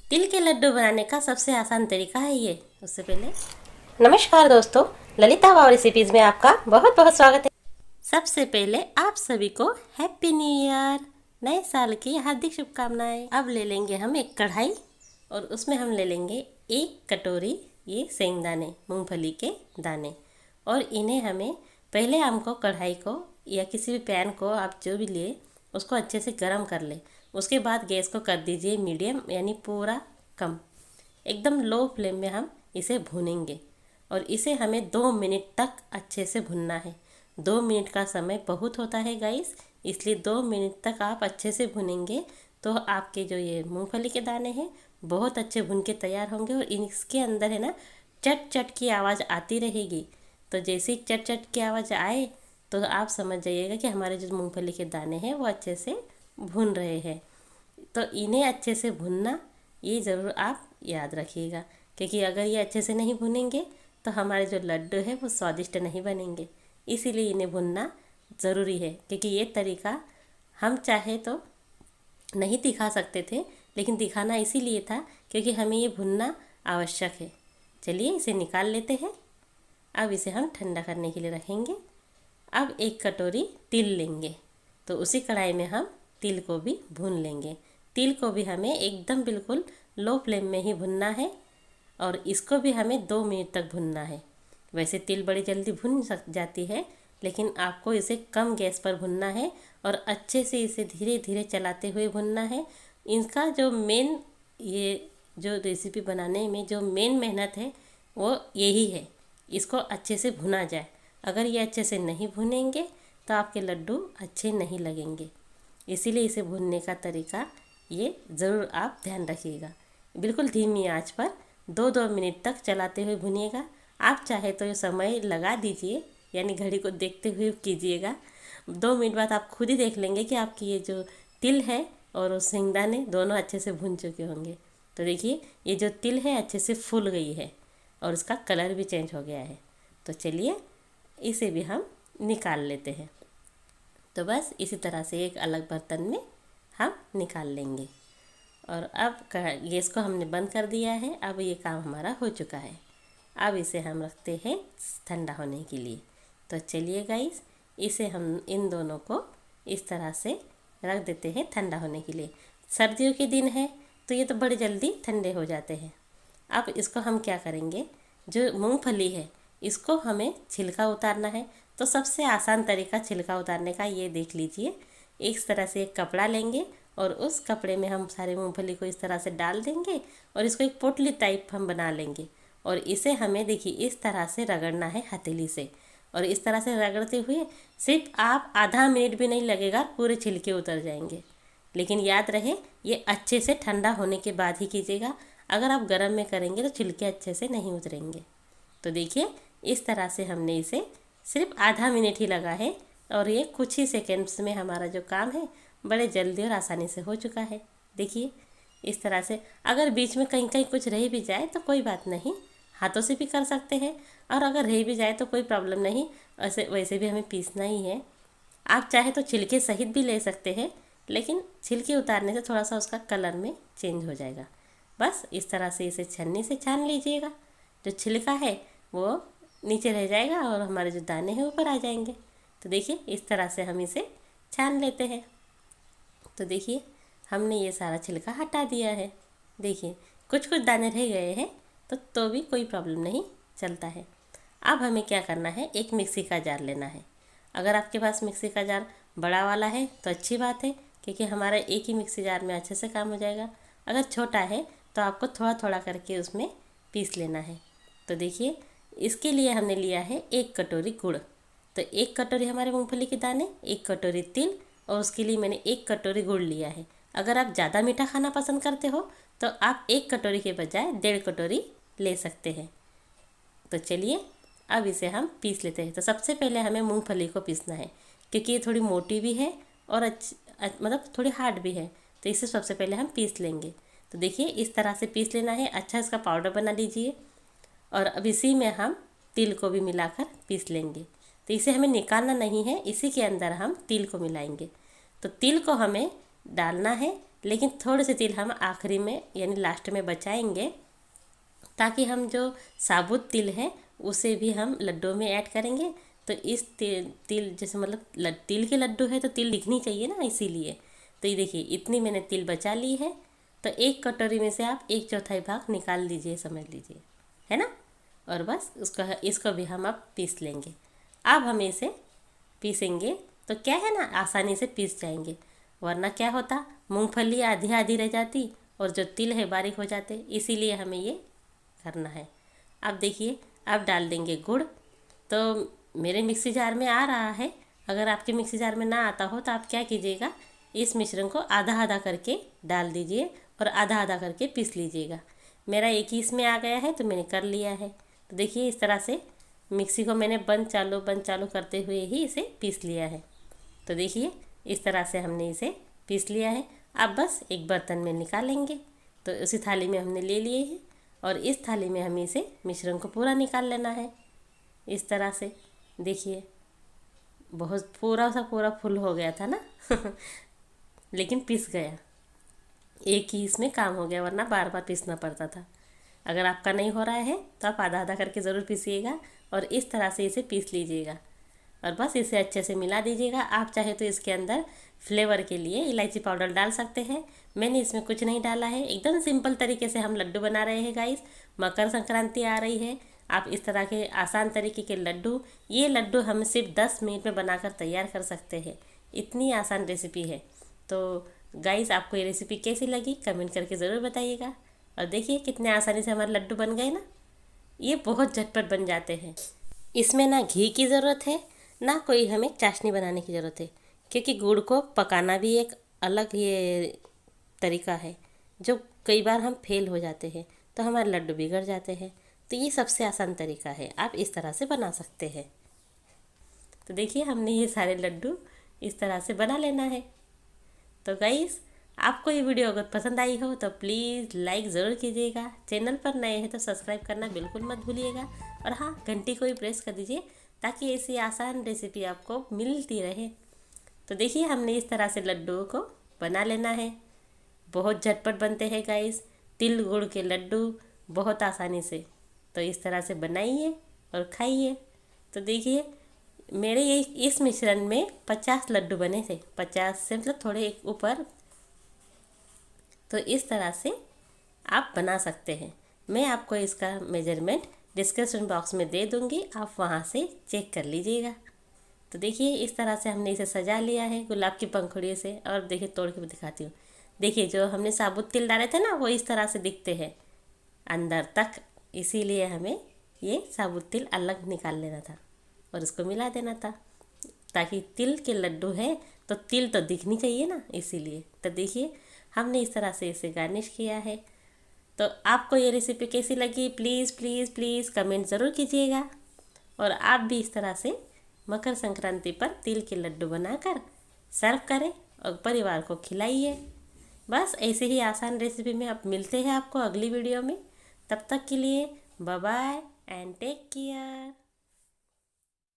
तिल के लड्डू बनाने का सबसे आसान तरीका है ये। उससे पहले नमस्कार दोस्तों, ललिता वाव रेसिपीज में आपका बहुत बहुत स्वागत है। सबसे पहले आप सभी को हैप्पी न्यू ईयर, नए साल की हार्दिक शुभकामनाएं। अब ले लेंगे हम एक कढ़ाई और उसमें हम ले लेंगे एक कटोरी ये सेंगदाने, मूंगफली के दाने। और इन्हें हमें पहले हमको कढ़ाई को या किसी भी पैन को आप जो भी लिए उसको अच्छे से गर्म कर ले। उसके बाद गैस को कर दीजिए मीडियम, यानी पूरा कम, एकदम लो फ्लेम में हम इसे भूनेंगे। और इसे हमें 2 मिनट तक अच्छे से भुनना है। 2 मिनट का समय बहुत होता है गाइस, इसलिए 2 मिनट तक आप अच्छे से भुनेंगे तो आपके जो ये मूंगफली के दाने हैं बहुत अच्छे भुन के तैयार होंगे। और इसके अंदर है ना चट चट की आवाज़ आती रहेगी। तो जैसे ही चट चट की आवाज़ आए तो आप समझ जाइएगा कि हमारे जो मूंगफली के दाने हैं वो अच्छे से भुन रहे हैं। तो इन्हें अच्छे से भुनना ये ज़रूर आप याद रखिएगा, क्योंकि अगर ये अच्छे से नहीं भुनेंगे तो हमारे जो लड्डू है वो स्वादिष्ट नहीं बनेंगे। इसीलिए इन्हें भुनना ज़रूरी है, क्योंकि ये तरीका हम चाहे तो नहीं दिखा सकते थे, लेकिन दिखाना इसीलिए था क्योंकि हमें ये भुनना आवश्यक है। चलिए इसे निकाल लेते हैं। अब इसे हम ठंडा करने के लिए रखेंगे। अब एक कटोरी तिल लेंगे, तो उसी कढ़ाई में हम तिल को भी भून लेंगे। तिल को भी हमें एकदम बिल्कुल लो फ्लेम में ही भुनना है और इसको भी हमें 2 मिनट तक भुनना है। वैसे तिल बड़ी जल्दी भुन जाती है, लेकिन आपको इसे कम गैस पर भुनना है और अच्छे से इसे धीरे धीरे चलाते हुए भुनना है। इसका जो मेन, ये जो रेसिपी बनाने में जो मेन मेहनत है वो यही है, इसको अच्छे से भुना जाए। अगर ये अच्छे से नहीं भुनेंगे तो आपके लड्डू अच्छे नहीं लगेंगे। इसीलिए इसे भुनने का तरीका ये ज़रूर आप ध्यान रखिएगा। बिल्कुल धीमी आंच पर 2-2 मिनट तक चलाते हुए भुनिएगा। आप चाहे तो ये समय लगा दीजिए, यानी घड़ी को देखते हुए कीजिएगा। 2 मिनट बाद आप खुद ही देख लेंगे कि आपकी ये जो तिल है और शेंगदाने दोनों अच्छे से भुन चुके होंगे। तो देखिए ये जो तिल है अच्छे से फूल गई है और इसका कलर भी चेंज हो गया है। तो चलिए इसे भी हम निकाल लेते हैं। तो बस इसी तरह से एक अलग बर्तन में हम निकाल लेंगे। और अब गैस को हमने बंद कर दिया है। अब ये काम हमारा हो चुका है। अब इसे हम रखते हैं ठंडा होने के लिए। तो चलिए गाइस, इसे हम इन दोनों को इस तरह से रख देते हैं ठंडा होने के लिए। सर्दियों के दिन है तो ये तो बड़ी जल्दी ठंडे हो जाते हैं। अब इसको हम क्या करेंगे, जो मूंगफली है इसको हमें छिलका उतारना है। तो सबसे आसान तरीका छिलका उतारने का ये देख लीजिए। इस तरह से एक कपड़ा लेंगे और उस कपड़े में हम सारे मूंगफली को इस तरह से डाल देंगे और इसको एक पोटली टाइप हम बना लेंगे। और इसे हमें देखिए इस तरह से रगड़ना है हथेली से। और इस तरह से रगड़ते हुए सिर्फ आप आधा मिनट भी नहीं लगेगा, पूरे छिलके उतर जाएंगे। लेकिन याद रहे ये अच्छे से ठंडा होने के बाद ही कीजिएगा। अगर आप गर्म में करेंगे तो छिलके अच्छे से नहीं उतरेंगे। तो देखिए इस तरह से हमने इसे सिर्फ आधा मिनट ही लगा है और ये कुछ ही सेकेंड्स में हमारा जो काम है बड़े जल्दी और आसानी से हो चुका है। देखिए इस तरह से अगर बीच में कहीं कहीं कुछ रह भी जाए तो कोई बात नहीं, हाथों से भी कर सकते हैं। और अगर रह भी जाए तो कोई प्रॉब्लम नहीं, वैसे भी हमें पीसना ही है। आप चाहे तो छिलके सहित भी ले सकते हैं, लेकिन छिलके उतारने से थोड़ा सा उसका कलर में चेंज हो जाएगा। बस इस तरह से इसे छन्नी से छान लीजिएगा। जो छिलका है वो नीचे रह जाएगा और हमारे जो दाने हैं ऊपर आ जाएंगे। तो देखिए इस तरह से हम इसे छान लेते हैं। तो देखिए हमने ये सारा छिलका हटा दिया है। देखिए कुछ कुछ दाने रह गए हैं तो भी कोई प्रॉब्लम नहीं, चलता है। अब हमें क्या करना है, एक मिक्सी का जार लेना है। अगर आपके पास मिक्सी का जार बड़ा वाला है तो अच्छी बात है, क्योंकि हमारा एक ही मिक्सी जार में अच्छे से काम हो जाएगा। अगर छोटा है तो आपको थोड़ा थोड़ा करके उसमें पीस लेना है। तो देखिए इसके लिए हमने लिया है 1 कटोरी गुड़। तो 1 कटोरी हमारे मूंगफली के दाने, 1 कटोरी तिल, और उसके लिए मैंने 1 कटोरी गुड़ लिया है। अगर आप ज़्यादा मीठा खाना पसंद करते हो तो आप 1 कटोरी के बजाय 1.5 कटोरी ले सकते हैं। तो चलिए अब इसे हम पीस लेते हैं। तो सबसे पहले हमें मूंगफली को पीसना है, क्योंकि ये थोड़ी मोटी भी है और मतलब थोड़ी हार्ड भी है। तो इसे सबसे पहले हम पीस लेंगे। तो देखिए इस तरह से पीस लेना है, अच्छा इसका पाउडर बना लीजिए। और अब इसी में हम तिल को भी मिलाकर पीस लेंगे। तो इसे हमें निकालना नहीं है, इसी के अंदर हम तिल को मिलाएंगे। तो तिल को हमें डालना है, लेकिन थोड़े से तिल हम आखिरी में यानी लास्ट में बचाएंगे, ताकि हम जो साबुत तिल है उसे भी हम लड्डू में ऐड करेंगे। तो इस तिल जैसे मतलब तिल के लड्डू है तो तिल दिखनी चाहिए ना, इसीलिए। तो ये देखिए इतनी मैंने तिल बचा ली है। तो एक कटोरी में से आप 1/4 भाग निकाल लीजिए, समझ लीजिए, है ना। और बस इसको भी हम अब पीस लेंगे। अब हम इसे पीसेंगे तो क्या है ना, आसानी से पीस जाएंगे, वरना क्या होता, मूंगफली आधी आधी रह जाती और जो तिल है बारीक हो जाते। इसीलिए हमें ये करना है। अब देखिए, अब डाल देंगे गुड़। तो मेरे मिक्सी जार में आ रहा है, अगर आपके मिक्सी जार में ना आता हो तो आप क्या कीजिएगा, इस मिश्रण को आधा आधा करके डाल दीजिए और आधा आधा करके पीस लीजिएगा। मेरा एक ही इसमें आ गया है तो मैंने कर लिया है। तो देखिए इस तरह से मिक्सी को मैंने बंद चालू करते हुए ही इसे पीस लिया है। तो देखिए इस तरह से हमने इसे पीस लिया है। अब बस एक बर्तन में निकालेंगे। तो उसी थाली में हमने ले लिए हैं और इस थाली में हमें इसे मिश्रण को पूरा निकाल लेना है। इस तरह से देखिए, बहुत पूरा फुल हो गया था ना लेकिन पिस गया, एक ही इसमें काम हो गया, वरना बार बार पीसना पड़ता था। अगर आपका नहीं हो रहा है तो आप आधा आधा करके ज़रूर पीसिएगा और इस तरह से इसे पीस लीजिएगा और बस इसे अच्छे से मिला दीजिएगा। आप चाहे तो इसके अंदर फ्लेवर के लिए इलायची पाउडर डाल सकते हैं। मैंने इसमें कुछ नहीं डाला है, एकदम सिंपल तरीके से हम लड्डू बना रहे हैं गाइस। मकर संक्रांति आ रही है, आप इस तरह के आसान तरीके के लड्डू, ये लड्डू हम सिर्फ 10 मिनट में बनाकर तैयार कर सकते हैं। इतनी आसान रेसिपी है। तो गाइस आपको ये रेसिपी कैसी लगी कमेंट करके ज़रूर बताइएगा। और देखिए कितने आसानी से हमारे लड्डू बन गए ना, ये बहुत झटपट बन जाते हैं। इसमें ना घी की ज़रूरत है ना कोई हमें चाशनी बनाने की ज़रूरत है, क्योंकि गुड़ को पकाना भी एक अलग ये तरीका है, जो कई बार हम फेल हो जाते हैं तो हमारे लड्डू बिगड़ जाते हैं। तो ये सबसे आसान तरीका है, आप इस तरह से बना सकते हैं। तो देखिए हमने ये सारे लड्डू इस तरह से बना लेना है। तो गाइस आपको ये वीडियो अगर पसंद आई हो तो प्लीज़ लाइक ज़रूर कीजिएगा। चैनल पर नए हैं तो सब्सक्राइब करना बिल्कुल मत भूलिएगा। और हाँ, घंटी को भी प्रेस कर दीजिए ताकि ऐसी आसान रेसिपी आपको मिलती रहे। तो देखिए हमने इस तरह से लड्डुओं को बना लेना है। बहुत झटपट बनते हैं गाइस, तिल गुड़ के लड्डू बहुत आसानी से। तो इस तरह से बनाइए और खाइए। तो देखिए मेरे ये इस मिश्रण में 50 लड्डू बने थे, 50 से मतलब थोड़े एक ऊपर। तो इस तरह से आप बना सकते हैं। मैं आपको इसका मेजरमेंट डिस्क्रिप्शन बॉक्स में दे दूँगी, आप वहाँ से चेक कर लीजिएगा। तो देखिए इस तरह से हमने इसे सजा लिया है गुलाब की पंखुड़ी से। और देखिए तोड़ के भी दिखाती हूँ। देखिए जो हमने साबुत तिल डाले थे ना, वो इस तरह से दिखते हैं अंदर तक, इसीलिए हमें ये साबुत तिल अलग निकाल लेना था और इसको मिला देना था, ताकि तिल के लड्डू है तो तिल तो दिखनी चाहिए ना, इसीलिए। तो देखिए हमने इस तरह से इसे गार्निश किया है। तो आपको ये रेसिपी कैसी लगी प्लीज़ प्लीज़ प्लीज़ कमेंट ज़रूर कीजिएगा। और आप भी इस तरह से मकर संक्रांति पर तिल के लड्डू बनाकर सर्व करें और परिवार को खिलाइए। बस ऐसे ही आसान रेसिपी में अब मिलते हैं आपको अगली वीडियो में। तब तक के लिए bye bye and take care.